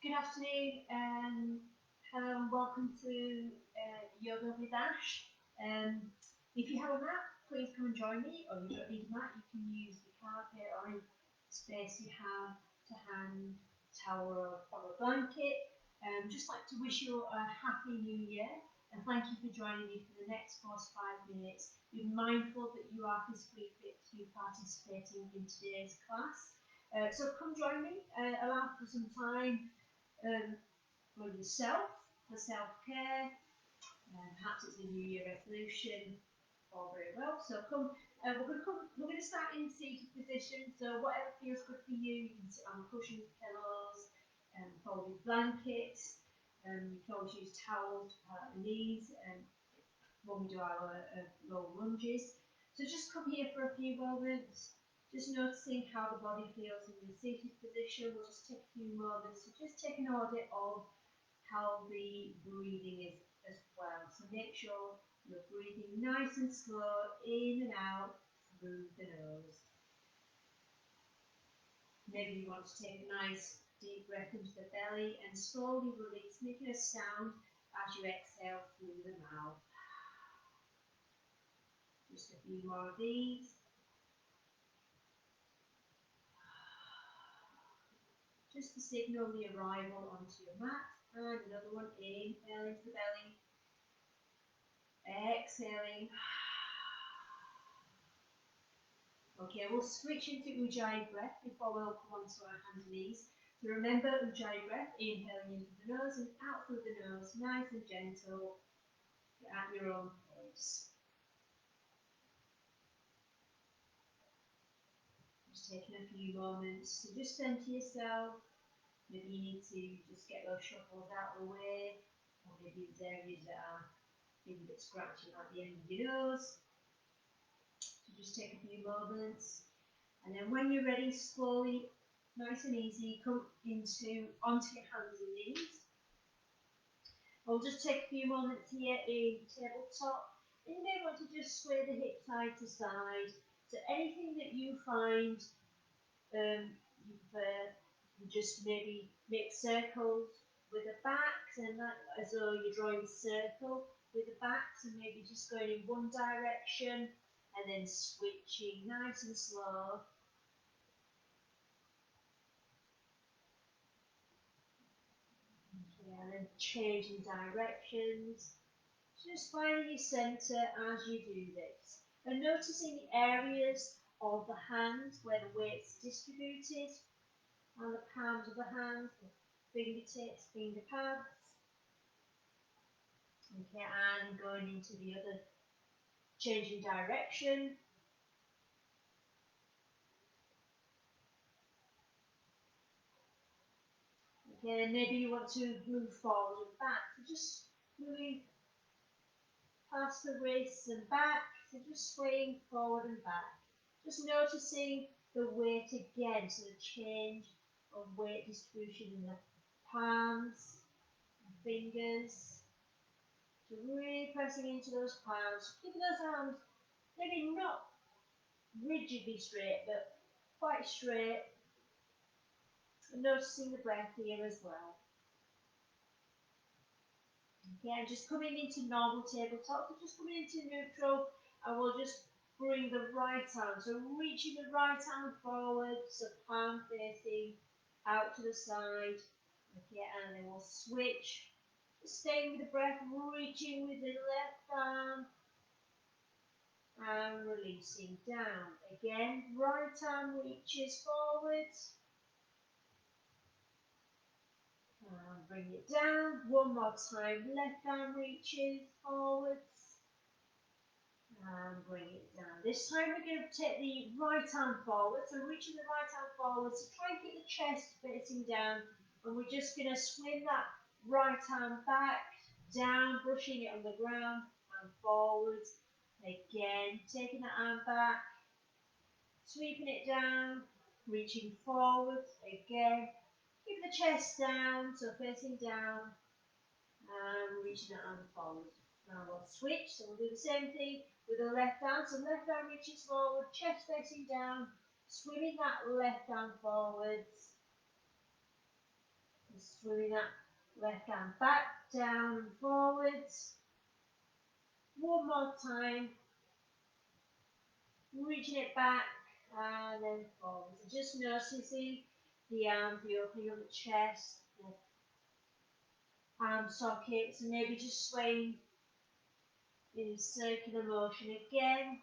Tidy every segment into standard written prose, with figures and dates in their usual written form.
Good afternoon, hello and welcome to Yoga with Ash. If you have a mat, please come and join me, or you don't need a mat, you can use the carpet or any space you have to hand, towel or a blanket. Just like to wish you a happy new year and thank you for joining me for the next 4 to 5 minutes. Be mindful that you are physically fit to be participating in today's class. So come join me, allow for some time for yourself, for self-care, perhaps it's a New Year resolution, all very well. So we're going to start in seated position. So whatever feels good for you, you can sit on cushions, pillows, folded blankets. You can always use towels to pad the knees when we do our low lunges. So just come here for a few moments. Just noticing how the body feels in the seated position. We'll just take a few moments to just take an audit of how the breathing is as well. So make sure you're breathing nice and slow in and out through the nose. Maybe you want to take a nice deep breath into the belly and slowly release, making a sound as you exhale through the mouth. Just a few more of these. Just to signal the arrival onto your mat. And another one, inhale into the belly. Exhaling. Okay, we'll switch into Ujjayi breath before we'll come onto our hands and knees. So remember Ujjayi breath, inhaling into the nose and out through the nose, nice and gentle, at your own pace. Just taking a few moments to just center yourself. Maybe you need to just get those shuffles out of the way, or maybe there's areas that are maybe a bit scratchy at the end of your nose. So just take a few moments, and then when you're ready, slowly, nice and easy, come onto your hands and knees. We'll just take a few moments here in tabletop, and you may want to just sway the hips side to side. So anything that you find you prefer, you just maybe make circles with the backs, and that as though you're drawing a circle with the backs, and maybe just going in one direction and then switching nice and slow. Okay, and then changing directions. Just finding your centre as you do this, and noticing the areas of the hands where the weight's distributed, and the palms of the hands, the fingertips, finger pads. Okay, and going into the other, changing direction. Okay, and maybe you want to move forward and back. So just moving past the wrists and back. So just swaying forward and back. Just noticing the weight again, so the change of weight distribution in the palms, fingers. So really pressing into those palms, keeping those arms maybe not rigidly straight, but quite straight. And noticing the breath here as well. Okay, and just coming into normal tabletop, so just coming into neutral, and we'll just bring the right arm, so reaching the right arm forward, so palm facing out to the side. Okay, and then we'll switch, just staying with the breath, reaching with the left arm, and releasing down. Again, right arm reaches forward. And bring it down. One more time. Left arm reaches forwards. And bring it down. This time we're going to take the right arm forward. So reaching the right arm forward. So try and keep the chest facing down. And we're just going to swing that right arm back, down, brushing it on the ground, and forwards. Again, taking the arm back, sweeping it down, reaching forwards. Again, keep the chest down, so facing down, and reaching the arm forward. Now we'll switch, so we'll do the same thing with the left arm. So left arm reaches forward, chest facing down, swimming that left arm forwards. Just swinging that left arm back, down and forwards. One more time. Reaching it back and then forwards. And just noticing the arms, the opening of the chest, the arm sockets, and maybe just swaying in circular motion again.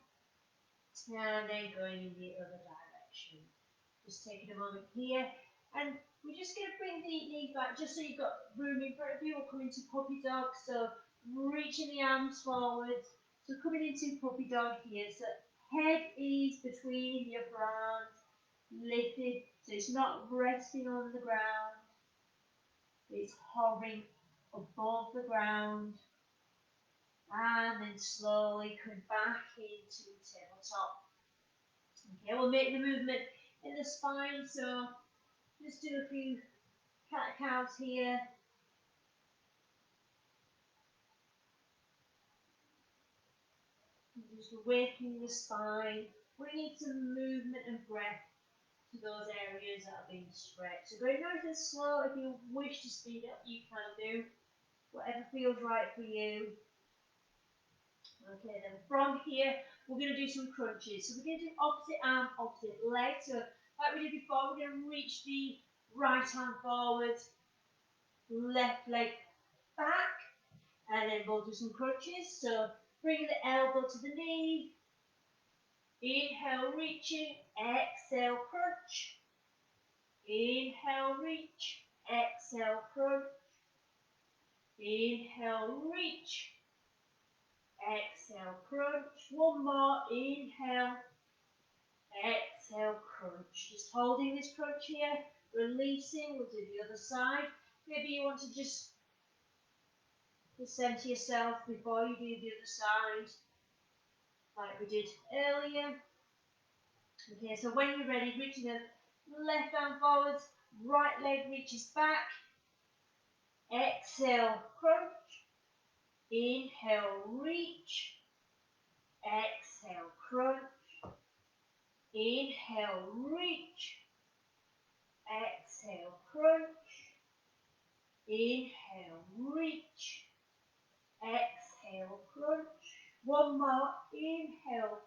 And then going in the other direction. Just taking a moment here. And we're just going to bring the knees back just so you've got room in front of you. We'll come into puppy dog. So reaching the arms forward. So coming into puppy dog here. So head is between the upper arms. Lifted. So it's not resting on the ground. It's hovering above the ground. And then slowly come back into tabletop. Okay, we'll make the movement in the spine, so just do a few cat-cows here. Just awakening the spine, bringing some movement and breath to those areas that are being stretched. So go nice and slow. If you wish to speed up, you can do. Whatever feels right for you. Okay, then from here, we're going to do some crunches. So we're going to do opposite arm, opposite leg. So like we did before, we're going to reach the right arm forward, left leg back, and then we'll do some crunches. So bring the elbow to the knee, inhale, reaching, exhale, crunch, inhale, reach, exhale, crunch, inhale, reach, exhale, crunch, one more, inhale, exhale, crunch. Just holding this crunch here, releasing, we'll do the other side. Maybe you want to just center yourself before you do the other side, like we did earlier. Okay, so when you're ready, reaching the left arm forwards, right leg reaches back. Exhale, crunch. Inhale, reach. Exhale, crunch. Inhale, reach. Exhale, crunch. Inhale, reach. Exhale, crunch. One more. Inhale,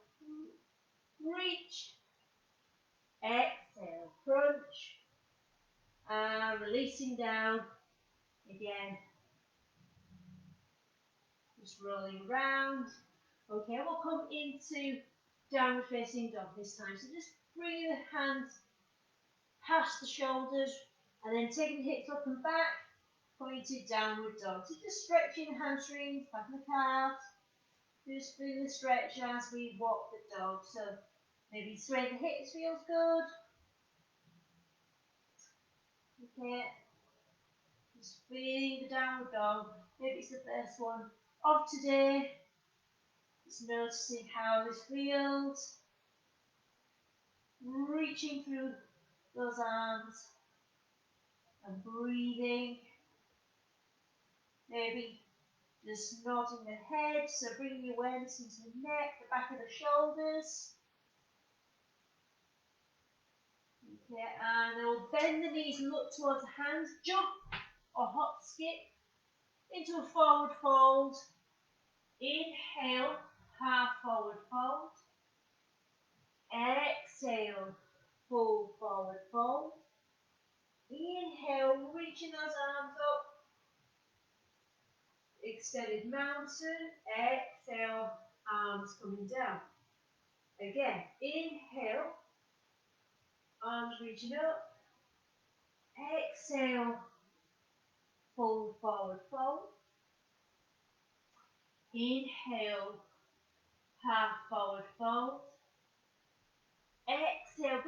reach. Exhale, crunch. And releasing down. Again, just rolling around. Okay, we'll come into downward facing dog this time. So just bringing the hands past the shoulders and then taking the hips up and back, coming to downward dog. So just stretching the hamstrings, back of the calves. Just doing the stretch as we walk the dog. So maybe sway the hips feels good. Okay. Just feeling the downward dog. Maybe it's the first one of today. Just noticing how this feels. Reaching through those arms and breathing. Maybe just nodding the head, so bringing the awareness into the neck, the back of the shoulders. Okay, and then we'll bend the knees and look towards the hands. Jump or hop skip into a forward fold. Inhale, half forward fold. Exhale, full forward fold. Inhale, reaching those arms up. Extended mountain. Exhale, arms coming down. Again, inhale, arms reaching up. Exhale, full forward fold. Inhale, half forward fold. Exhale,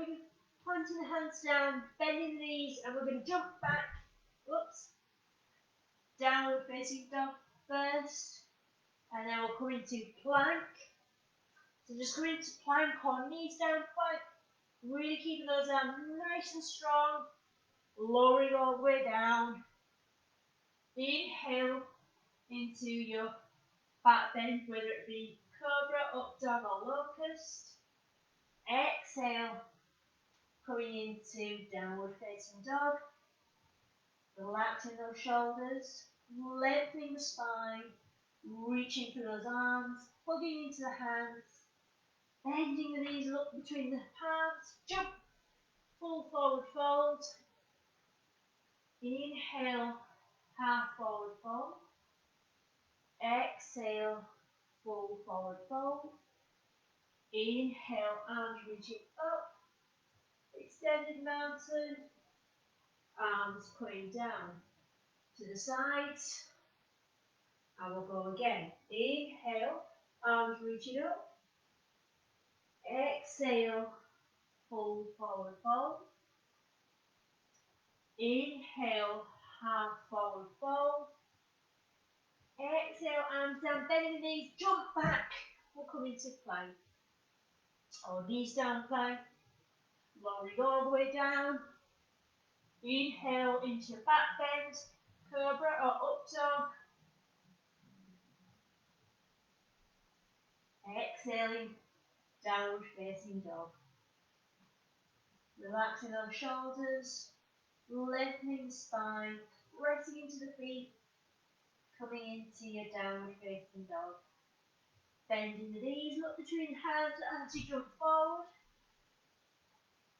planting the hands down, bending the knees, and we're going to jump back. Whoops. Downward facing dog first. And then we'll come into plank. So just come into plank or knees down plank. Really keeping those arms nice and strong. Lowering all the way down. Inhale into your back bend, whether it be cobra, up dog or locust. Exhale, coming into downward facing dog. Relaxing those shoulders, lengthening the spine, reaching through those arms, hugging into the hands, bending the knees up between the palms, jump, full forward fold. Inhale, half forward fold. Exhale, full forward fold. Inhale, arms reaching up, extended mountain, arms coming down to the sides. I will go again. Inhale, arms reaching up. Exhale, full forward fold. Inhale, half forward fold. Exhale, arms down, bend the knees, jump back. We'll come into plank. Or knees down plank. Lowering all the way down. Inhale into back bend, cobra or up dog. Exhaling, downward facing dog. Relaxing those shoulders, lengthening the spine, pressing into the feet, coming into your downward facing dog. Bending the knees, look between hands as you jump forward.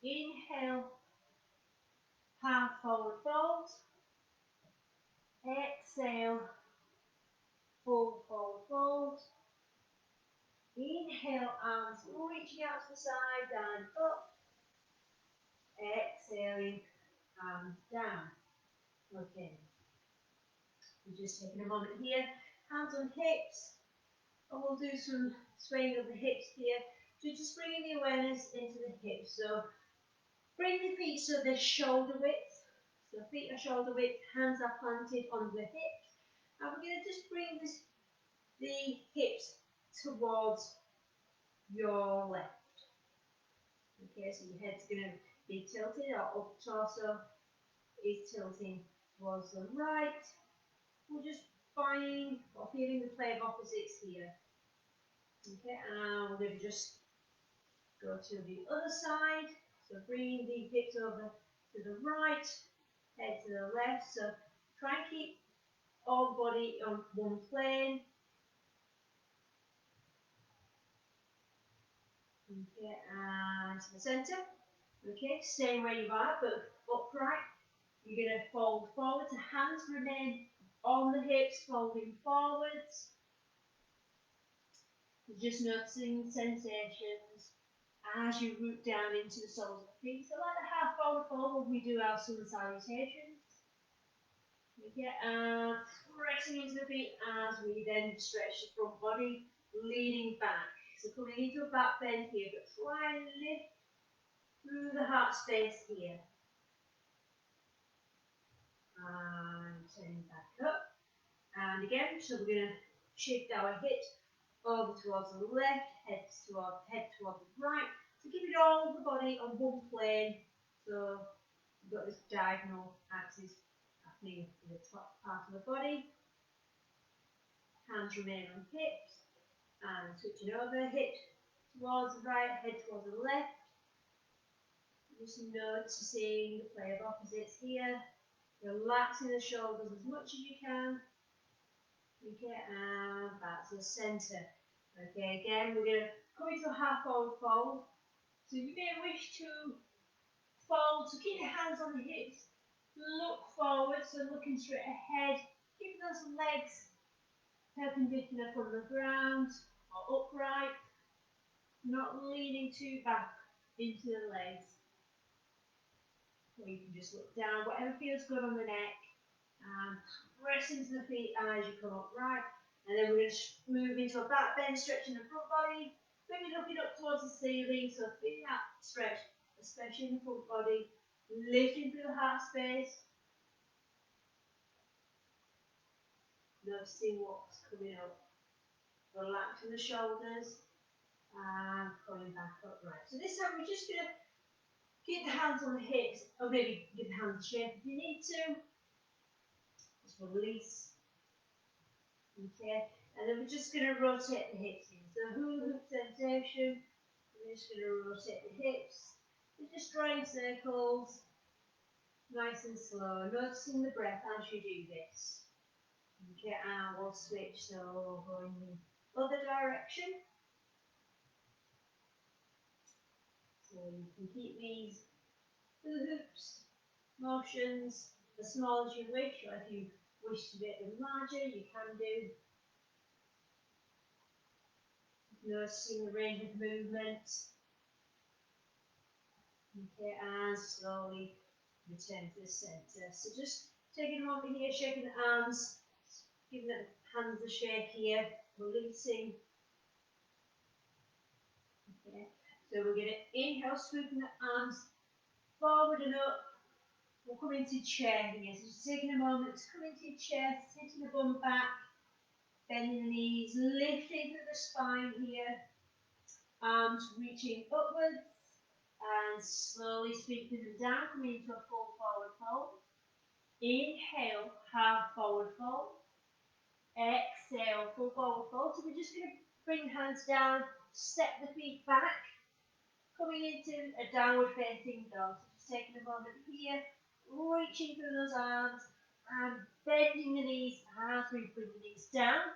Inhale, half forward fold. Exhale, full forward fold. Inhale, arms reaching out to the side and up. Exhaling, arms down. Okay. We're just taking a moment here. Hands on hips. And we'll do some swaying of the hips here. So just bringing the awareness into the hips. So bring the feet so they're shoulder width. So feet are shoulder width, hands are planted on the hips. And we're going to just bring the hips towards your left. Okay, so your head's going to be tilted, or up torso is tilting towards the right. We're just finding or feeling the play of opposites here. Okay, and we're going to just go to the other side. So bring the hips over to the right, head to the left. So try and keep all body on one plane. Okay, and to the centre. Okay, stay where you are, but upright. You're going to fold forward, so hands remain on the hips, folding forwards. Just noticing sensations as you root down into the soles of the feet. So like the half forward fold when we do our sun salutations. Okay, and pressing into the feet as we then stretch the front body, leaning back. So coming into a back bend here, but try and lift through the heart space here. And turning back up. And again, so we're going to shift our hips over towards the left, head towards the right. So keep it all the body on one plane. So we've got this diagonal axis happening in the top part of the body. Hands remain on hips. And switching over, hip towards the right, head towards the left. Just noticing the play of opposites here. Relaxing the shoulders as much as you can. Okay, and back to the centre. Okay, again, we're going to come into a half forward fold. So you may wish to fold, so keep your hands on the hips. Look forward, so looking straight ahead. Keep those legs perpendicular from the ground or upright. Not leaning too back into the legs. Or you can just look down, whatever feels good on the neck. And press into the feet as you come up right. And then we're going to move into a back bend, stretching the front body. Maybe looking up towards the ceiling, so feeling that stretch, especially in the front body. Lifting through the heart space. Noticing what's coming up. Relaxing the shoulders. And coming back upright. So this time we're just going to keep the hands on the hips, or maybe give the hands a shake if you need to. Just release. Okay, and then we're just going to rotate the hips in. So hula hoop sensation. We're just going to rotate the hips. We're just drawing circles. Nice and slow, noticing the breath as you do this. Okay, and we'll switch, so we'll go in the other direction. So you can keep these hoops, motions, as small as you wish, or if you wish to make them larger, you can do. Noticing the range of movement. Okay, and slowly return to the centre. So just taking a moment here, shaking the arms, giving the hands a shake here, releasing. Okay, so we're going to inhale, sweeping the arms forward and up. We'll come into chair here. So just taking a moment to come into your chair, sitting the bum back, bending the knees, lifting through the spine here, arms reaching upwards, and slowly sweeping them down, coming into a full forward fold. Inhale, half forward fold. Exhale, full forward fold. So we're just going to bring the hands down, step the feet back, coming into a downward facing dog. So just taking a moment here, reaching through those arms and bending the knees as we bring the knees down.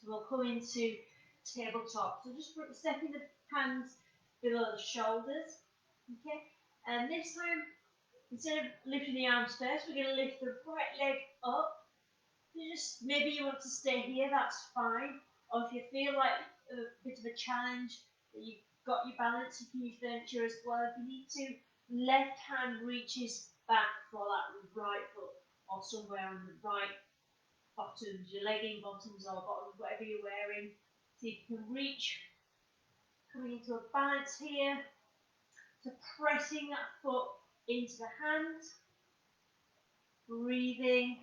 We'll come into tabletop. So just stepping the hands below the shoulders. Okay, and this time, instead of lifting the arms first, we're going to lift the right leg up. Maybe you want to stay here, that's fine. Or if you feel like a bit of a challenge, that you've got your balance, you can use furniture as well. If you need to, left hand reaches back for that right foot, or somewhere on the right bottoms, your legging bottoms or bottoms, whatever you're wearing. See if you can reach, coming into a balance here. So pressing that foot into the hand, breathing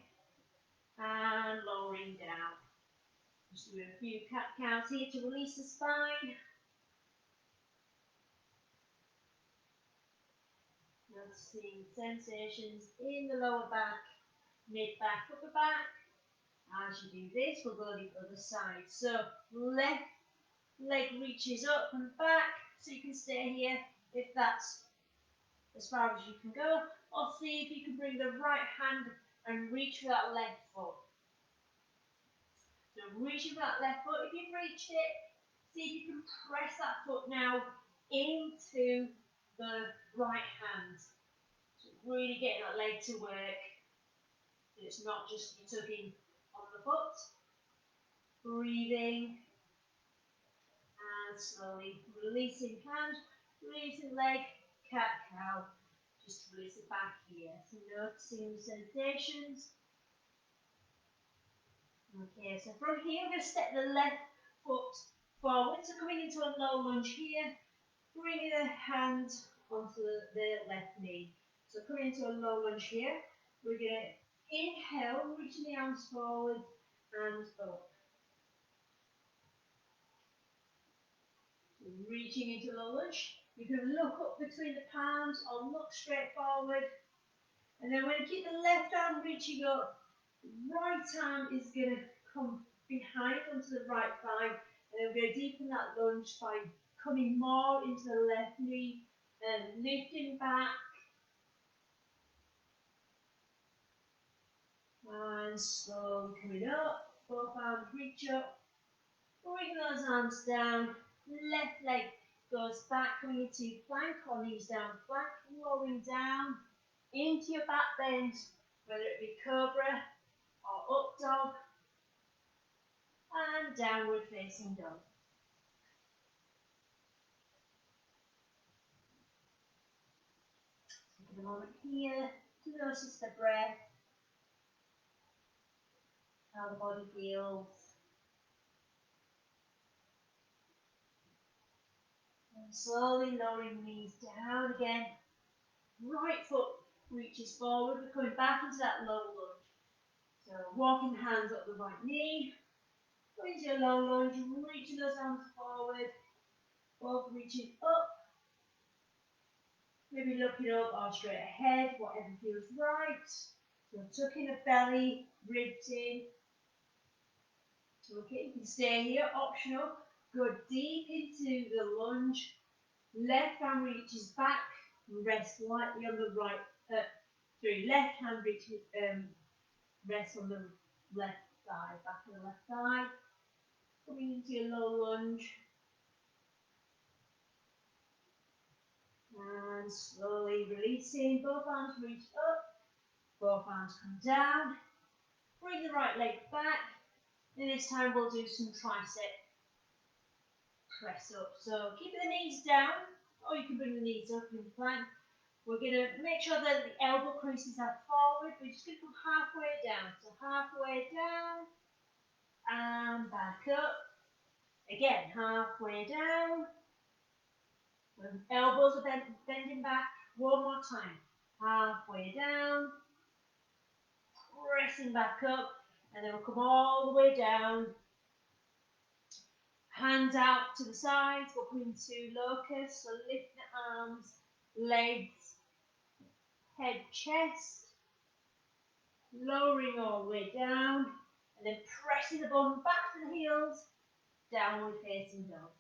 and lowering down. Just doing a few cat counts here to release the spine. Noticing sensations in the lower back, mid back, upper back. As you do this, we'll go the other side. So left leg reaches up and back, so you can stay here if that's as far as you can go, or see if you can bring the right hand and reach for that left foot. So reaching for that left foot, if you've reached it, see if you can press that foot now into the right hand. So really getting that leg to work. So it's not just you tugging on the foot. Breathing and slowly releasing hand, releasing leg, cat cow. Just release it back here. So noticing the sensations. Okay, so from here we're going to step the left foot forward. So coming into a low lunge here, bringing the hand onto the left knee. So coming into a low lunge here, we're going to inhale, reaching the arms forward and up. Reaching into low lunge. You can look up between the palms or look straight forward. And then when you keep the left arm reaching up, the right arm is going to come behind onto the right thigh. And then we're going to deepen that lunge by coming more into the left knee and lifting back. And slowly coming up. Both arms reach up. Bring those arms down. Left leg goes back, coming into plank or knees down, plank, lowering down into your back bend, whether it be cobra or up dog, and downward facing dog. Take a moment here to notice the breath, how the body feels. And slowly lowering the knees down again. Right foot reaches forward, we're coming back into that low lunge. So walking the hands up the right knee, go into your low lunge, reaching those arms forward, both reaching up, maybe looking up or straight ahead, whatever feels right. So tucking the belly, ribs in. Okay, you can stay here, optional. Go deep into the lunge. Left arm reaches back, rest lightly on the right, So your left hand reaches, rests on the left thigh, back of the left thigh. Coming into your low lunge. And slowly releasing. Both arms reach up. Both arms come down. Bring the right leg back. And this time we'll do some tricep press up. So keeping the knees down, or you can bring the knees up in plank. We're going to make sure that the elbow creases are forward. We're just going to come halfway down. So halfway down and back up. Again, halfway down. When elbows are bending back. One more time. Halfway down. Pressing back up. And then we'll come all the way down. Hands out to the sides. We'll come into locust. So lift the arms, legs, head, chest. Lowering all the way down. And then pressing the bum back to the heels. Downward facing dog.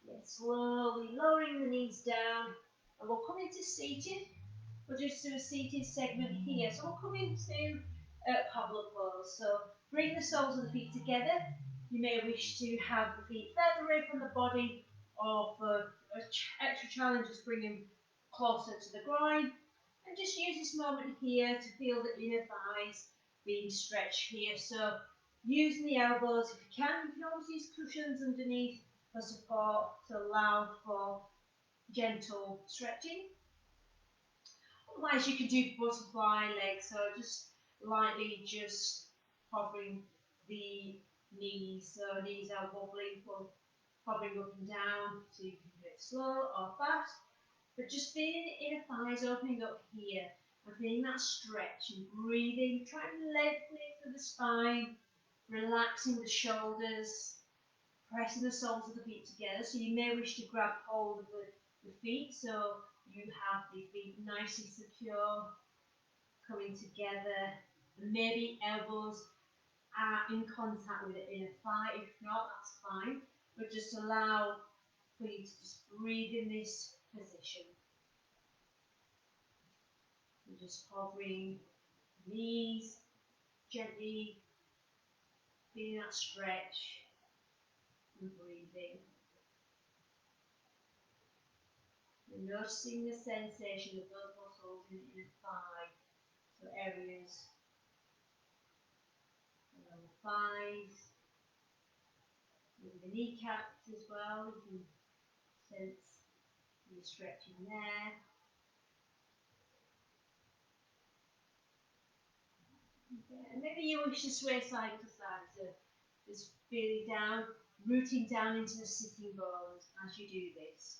Yeah, slowly lowering the knees down. And we'll come into seated. We'll just do a seated segment here. So we'll come into cobbler pose. So bring the soles of the feet together. You may wish to have the feet further away from the body, or for an extra challenge, just bring them closer to the groin. And just use this moment here to feel the inner thighs being stretched here. So using the elbows if you can. You can always use cushions underneath for support to allow for gentle stretching. Otherwise you can do butterfly legs, so just lightly just hovering the knees. So knees are wobbling, hovering up and down, so you can do it slow or fast. But just feeling the inner thighs opening up here and feeling that stretch and breathing, trying to lengthen through the spine, relaxing the shoulders, pressing the soles of the feet together. So you may wish to grab hold of the feet so you have the feet nicely secure, coming together. And maybe elbows are in contact with the inner thigh. If not, that's fine. But just allow for you to just breathe in this position. And just hovering knees, gently feeling that stretch and breathing. And noticing the sensation of those muscles in the inner thigh. So areas around the thighs, maybe the kneecaps as well. You can sense the stretching there. Okay. And maybe you wish to sway side to side, so just feeling down, rooting down into the sitting bones as you do this.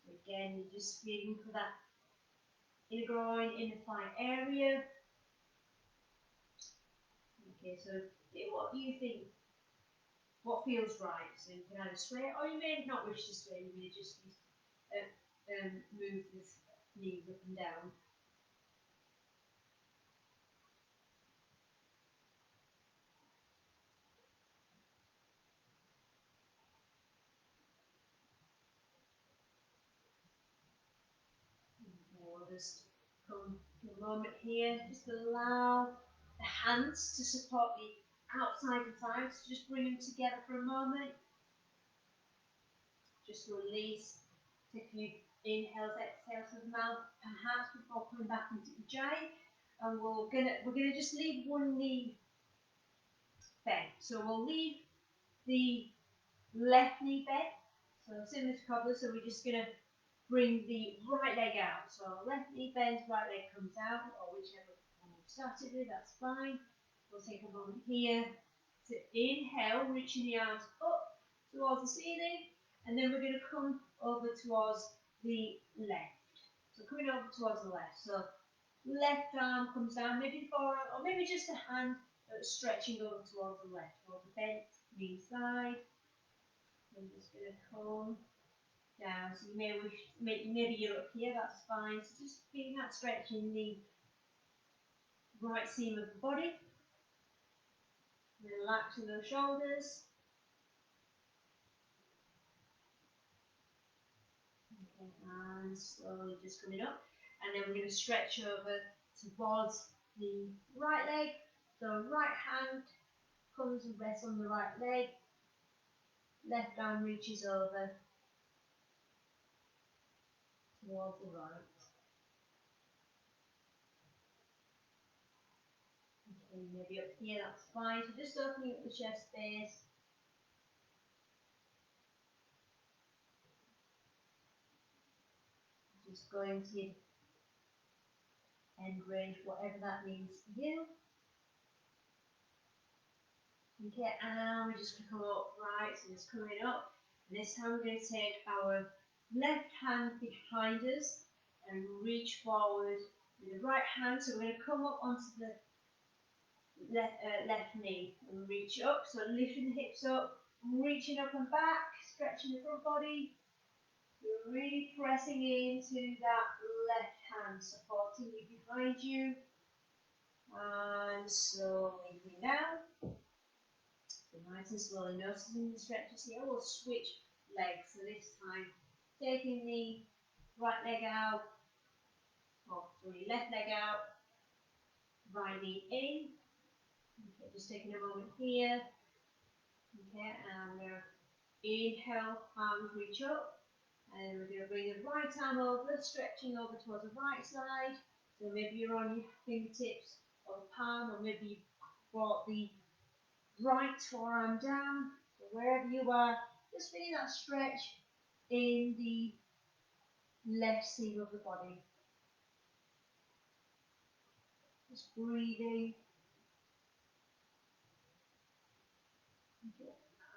So again, you're just feeling for that inner groin, inner thigh area. Okay, so do what you think, what feels right. So you can either sway, or you may not wish to sway, you may just move the knees up and down. Okay, we'll just come to a moment here, just allow the hands to support the outside and sides, just bring them together for a moment. Just release, take a few inhales, exhales with the mouth, perhaps before coming back into the J. And we're gonna just leave one knee bent. So we'll leave the left knee bent. So similar to cobbler, so we're just gonna bring the right leg out. So left knee bends, right leg comes out, or whichever one we started with, that's fine. We'll take a moment here to inhale, reaching the arms up towards the ceiling, and then we're going to come over towards the left. So coming over towards the left. So left arm comes down, maybe forearm, or maybe just a hand stretching over towards the left, or the bent knee side. I'm just going to come down. So you may wish, maybe you're up here, that's fine. So just feeling that stretch in the right seam of the body. Relaxing those shoulders. Okay, and slowly just coming up. And then we're going to stretch over towards the right leg. So right hand comes and rests on the right leg. Left arm reaches over towards the right. Okay, maybe up here, that's fine. So just opening up the chest space. Just going to your end range, whatever that means for you. Okay, and we're just going to come up, right, so it's coming up. And this time we're going to take our left hand behind us and reach forward with the right hand. So we're going to come up onto the left knee and reach up. So lifting the hips up, reaching up and back, stretching the front body. You're really pressing into that left hand, supporting you behind you. And slowly bring down. So nice and slowly, noticing the stretches here. We'll switch legs. So this time, taking the right leg out, or sorry, left leg out, right knee in. Okay, just taking a moment here. Okay, and we're inhale, arms reach up. And we're going to bring the right arm over, stretching over towards the right side. So maybe you're on your fingertips or palm, or maybe you brought the right forearm down. So wherever you are, just feeling that stretch in the left seam of the body. Just breathing. Okay.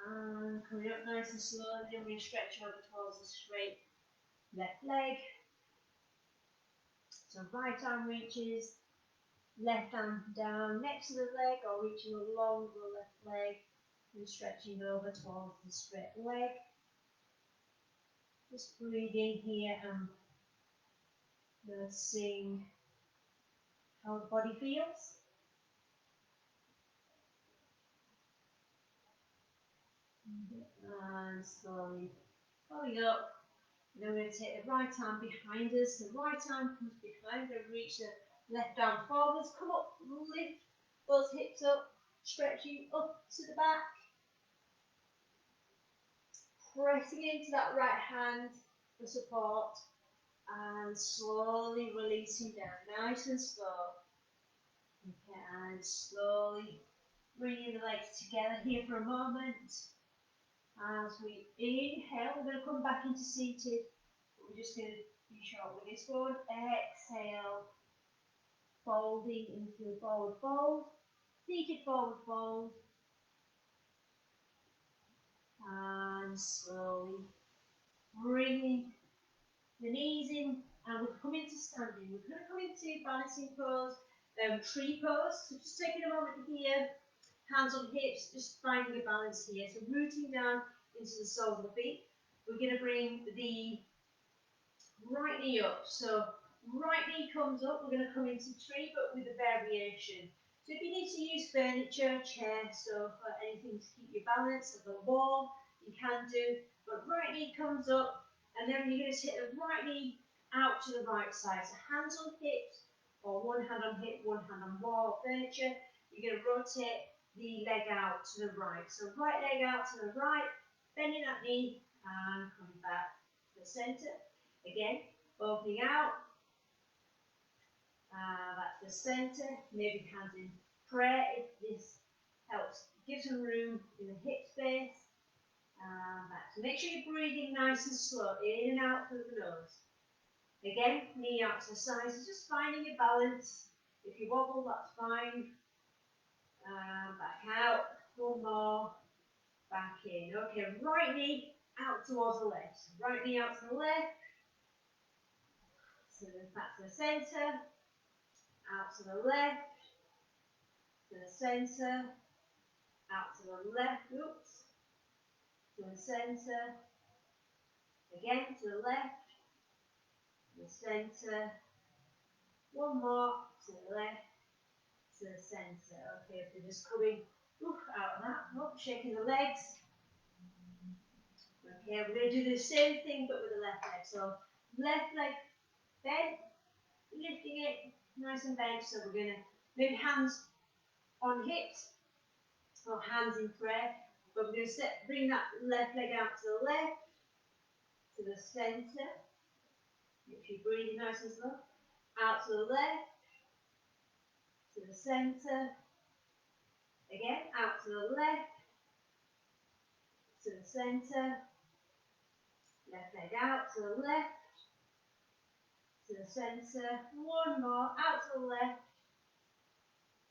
And coming up nice and slowly, then we're going to stretch over towards the straight left leg. So right arm reaches, left arm down next to the leg or reaching along the left leg and stretching over towards the straight leg. Just breathing here and noticing how the body feels. And slowly going up. And then we're going to take the right arm behind us. The right arm comes behind. We're going to reach the left arm forwards. Come up, lift those hips up, stretching up to the back. Pressing into that right hand for support. And slowly releasing down, nice and slow. Okay, and slowly bringing the legs together here for a moment. As we inhale, we're going to come back into seated. We're just going to be short with this one. Exhale, folding into a forward fold. Seated forward fold. And slowly bringing the knees in. And we're coming to standing. We're going to come into balancing pose, tree pose. So just taking a moment here. Hands on hips, just finding a balance here. So rooting down into the soles of the feet. We're going to bring the right knee up. So right knee comes up. We're going to come into tree, but with a variation. So if you need to use furniture, chair, sofa, anything to keep your balance of the wall, you can do. But right knee comes up, and then you're going to take the right knee out to the right side. So hands on hips, or one hand on hip, one hand on wall, furniture. You're going to rotate the leg out to the right. So right leg out to the right, bending that knee, and coming back to the centre. Again, opening out, back to the centre, maybe hands in prayer if this helps. Give some room in the hip space, back. So make sure you're breathing nice and slow, in and out through the nose. Again, knee out to the side, so just finding your balance. If you wobble, that's fine. Back out, one more, back in. Okay, right knee out towards the left. Right knee out to the left. So then back to the centre, out to the left, to the centre, out to the left, oops, to the centre, again to the left, to the centre, one more, to the left, to the centre. Okay, so just coming Oof, out of that. Oh, shaking the legs. Okay, we're going to do the same thing but with the left leg. So left leg bent, lifting it nice and bent. So we're going to maybe hands on hips or hands in prayer. But we're going to bring that left leg out to the left, to the centre. If you're breathing nice and slow. Out to the left, to the centre. Again, out to the left, to the centre. Left leg out to the left, to the centre. One more, out to the left,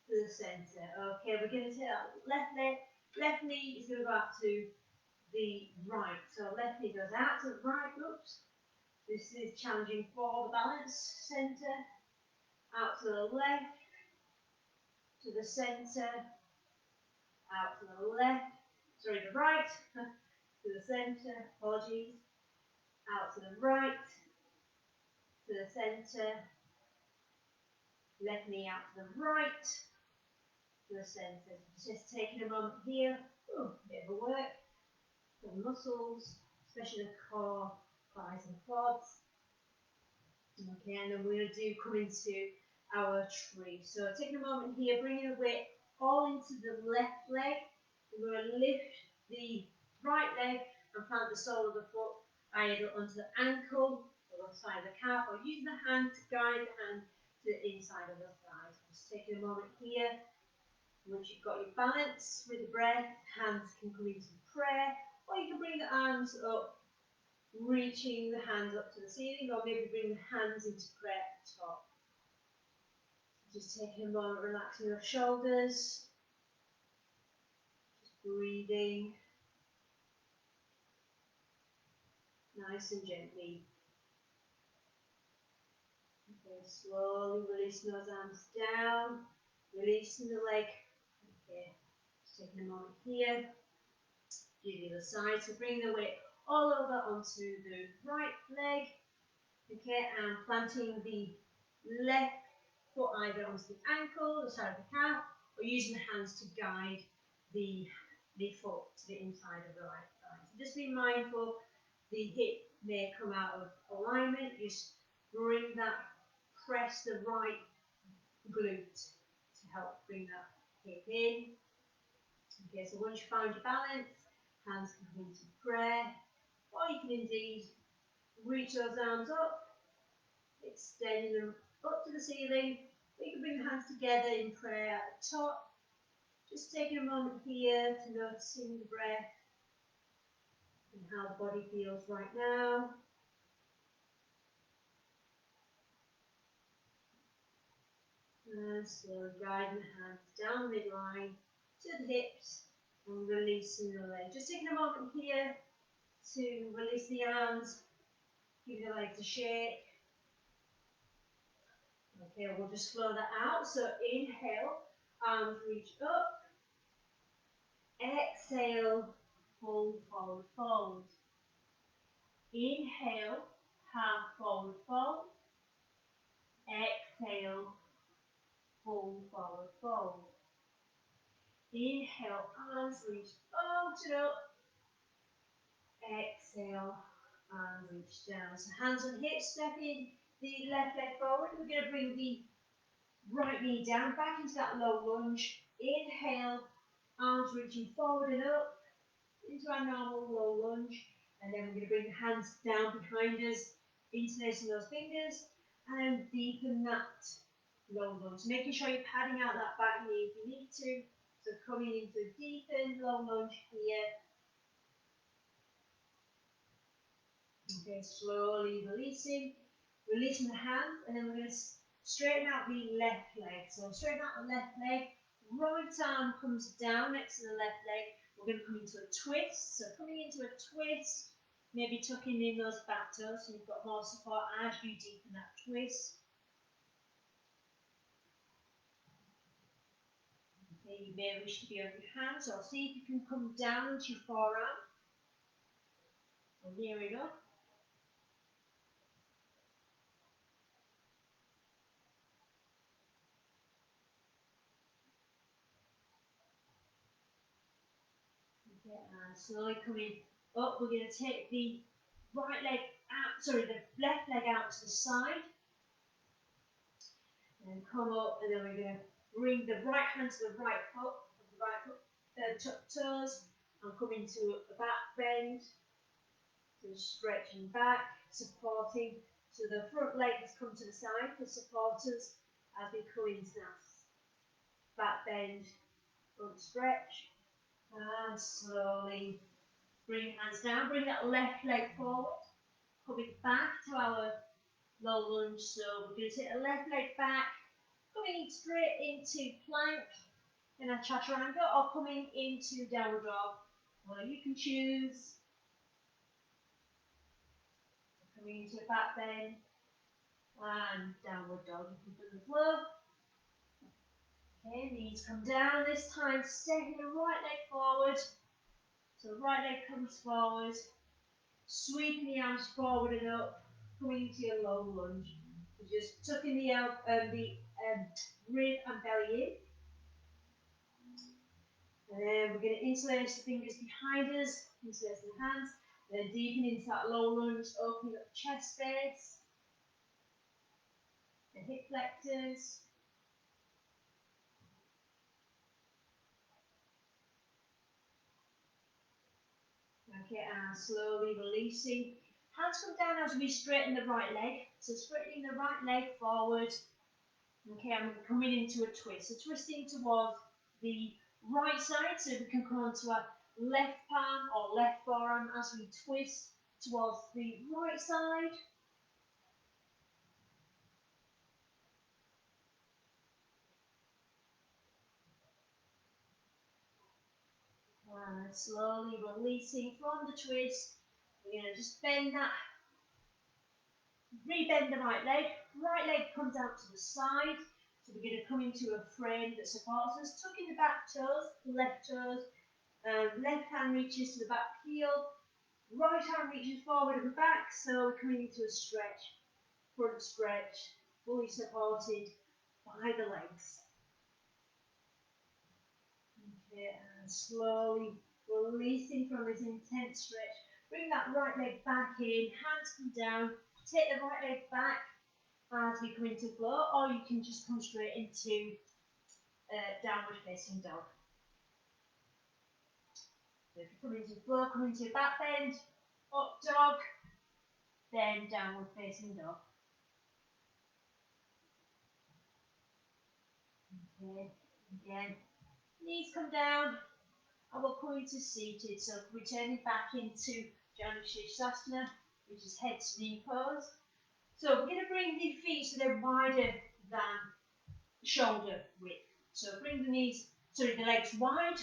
to the centre. Okay, we're going to take that left leg, left knee is going to go out to the right. So left knee goes out to the right, oops. This is challenging for the balance. Centre, out to the left, to the centre, out to the left, sorry, the right, to the centre, apologies, out to the right, to the centre, left knee out to the right, to the centre. Just taking a moment here, ooh, bit of a work for the muscles, especially the core, thighs and quads. Okay, and then we're going to come into our tree. So taking a moment here, bringing the weight all into the left leg. We're going to lift the right leg and plant the sole of the foot either onto the ankle or the side of the calf, or using the hand to guide the hand to the inside of the thigh. Just taking a moment here. Once you've got your balance with the breath, hands can come into prayer, or you can bring the arms up, reaching the hands up to the ceiling, or maybe bring the hands into prayer at the top. Just taking a moment, relaxing your shoulders, just breathing nice and gently. Okay, slowly releasing those arms down, releasing the leg. Okay, just taking a moment here. Do the other side, so bring the weight all over onto the right leg. Okay, and planting the left foot either onto the ankle, the side of the calf, or using the hands to guide the foot to the inside of the right thigh. So just be mindful, the hip may come out of alignment. Just bring that, press the right glute to help bring that hip in. Okay, so once you find your balance, hands can come into prayer, or you can indeed reach those arms up, extending them up to the ceiling. You can bring the hands together in prayer at the top. Just taking a moment here to noticing the breath and how the body feels right now. And slowly guiding the hands down the midline to the hips and releasing the leg. Just taking a moment here to release the arms, give the legs a shake. Okay, we'll just flow that out. So inhale, arms reach up. Exhale, fold, fold, fold. Inhale, half forward fold. Exhale, fold, forward fold. Inhale, arms reach open up. Exhale, arms reach down. So hands on hips, stepping the left leg forward. We're going to bring the right knee down, back into that low lunge. Inhale, arms reaching forward and up into our normal low lunge. And then we're going to bring the hands down behind us, interlacing those fingers, and deepen that low lunge. Making sure you're padding out that back knee if you need to. So coming into a deepened low lunge here. Okay, slowly releasing. Releasing the hands, and then we're going to straighten out the left leg. So straighten out the left leg. Right arm comes down next to the left leg. We're going to come into a twist. So coming into a twist, maybe tucking in those back toes so you've got more support as you deepen that twist. Okay, you may wish to be on your hands, or see if you can come down into your forearm. So near enough. Okay, and slowly coming up, we're going to take the right leg out, sorry, the left leg out to the side, and come up, and then we're going to bring the right hand to the right foot, tuck toes, and come into a back bend, so stretching back, supporting, so the front leg has come to the side for supporters as we come into that back bend, front stretch, and slowly bring hands down, bring that left leg forward, coming back to our low lunge, so we're going to take the left leg back, coming straight into plank in a chaturanga or coming into downward dog. Well, you can choose. Coming into a back bend and downward dog. You can feel the flow. Okay, knees come down this time, stepping the right leg forward. So the right leg comes forward, sweeping the arms forward and up, coming into your low lunge. So just tucking the rib and belly in. And then we're going to interlace the fingers behind us, interlace the hands, and then deepen into that low lunge, opening up the chest space, the hip flexors. Okay, and slowly releasing. Hands come down as we straighten the right leg. So straightening the right leg forward. Okay, I'm coming into a twist. So twisting towards the right side, so we can come onto our left palm or left forearm as we twist towards the right side. And slowly releasing from the twist. We're going to just bend that, rebend the right leg comes out to the side, so we're going to come into a frame that supports us, tucking the back toes, left hand reaches to the back heel, right hand reaches forward and back, so we're coming into a stretch, front stretch, fully supported by the legs. Okay, and slowly releasing from this intense stretch. Bring that right leg back in, hands come down, take the right leg back as we come into flow, or you can just come straight into downward facing dog. So if you come into flow, come into your back bend, up dog, then downward facing dog. Okay, again, knees come down, and we'll come into seated, so returning back into Janu Shirshasana, which is head to knee pose. So we're going to bring the feet so they're wider than shoulder width. So bring the legs wide.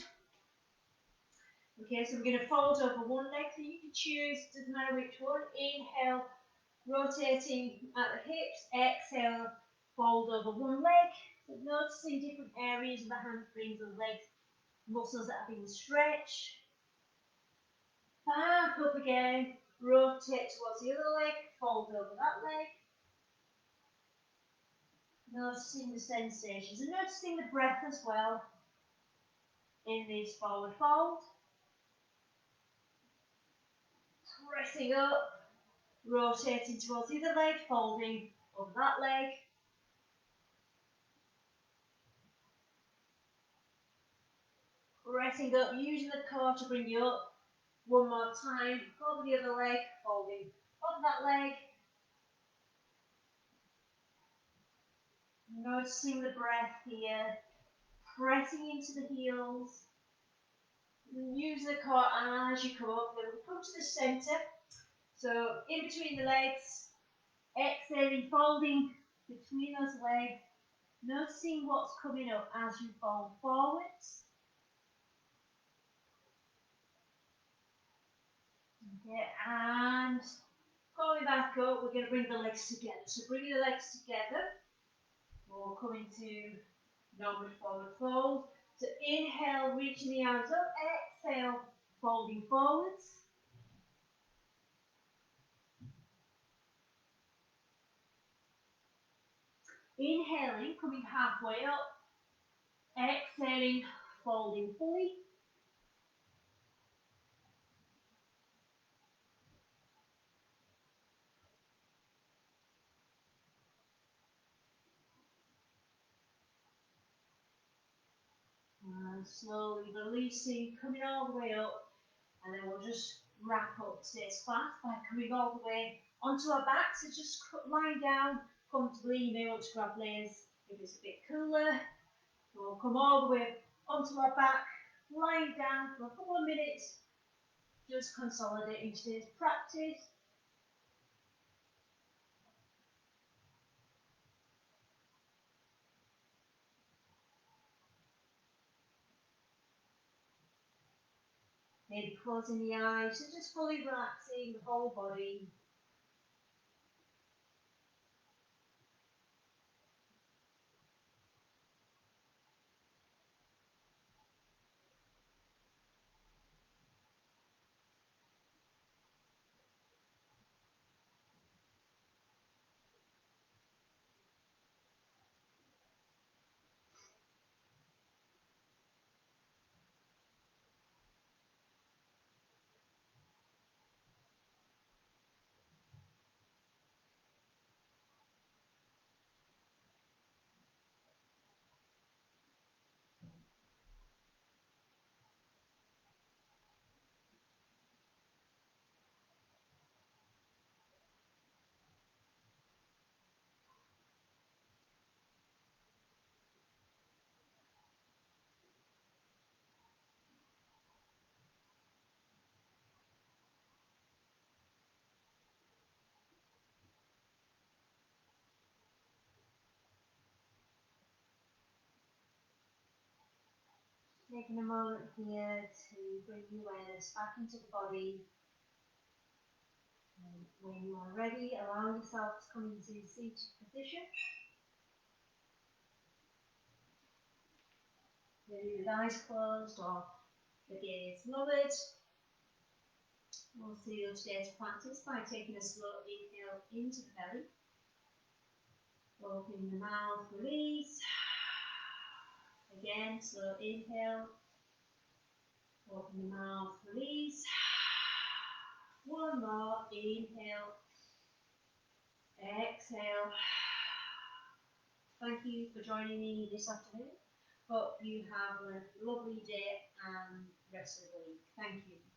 Okay, so we're going to fold over one leg, so you can choose, doesn't matter which one. Inhale, rotating at the hips. Exhale, fold over one leg. So noticing different areas of the hamstrings and legs, muscles that have been stretched. Back up again, rotate towards the other leg, fold over that leg. Noticing the sensations and noticing the breath as well in this forward fold. Pressing up, rotating towards the other leg, folding over that leg. Pressing up, using the core to bring you up. One more time, over the other leg, folding over that leg. Noticing the breath here, pressing into the heels. Use the core as you come up, then we come to the centre. So in between the legs, exhaling, folding between those legs, noticing what's coming up as you fold forwards. Okay, and going back up, we're going to bring the legs together. So bringing the legs together, we'll come into normal forward fold. So inhale, reaching the arms up, exhale, folding forwards. Inhaling, coming halfway up, exhaling, folding fully. and slowly releasing, coming all the way up, and then we'll just wrap up today's class by coming all the way onto our backs. So just lying down comfortably. You may want to grab layers if it's a bit cooler. We'll come all the way onto our back, lying down for a couple of minutes, just consolidating today's practice. Maybe closing the eyes, so just fully relaxing the whole body. Taking a moment here to bring the awareness back into the body. And when you are ready, allow yourself to come into seated position. Maybe with eyes closed or the gaze lowered. We'll seal today's practice by taking a slow inhale into the belly. Opening the mouth, release. Again, slow inhale. Open the mouth, release. One more, inhale. Exhale. Thank you for joining me this afternoon. Hope you have a lovely day and rest of the week. Thank you.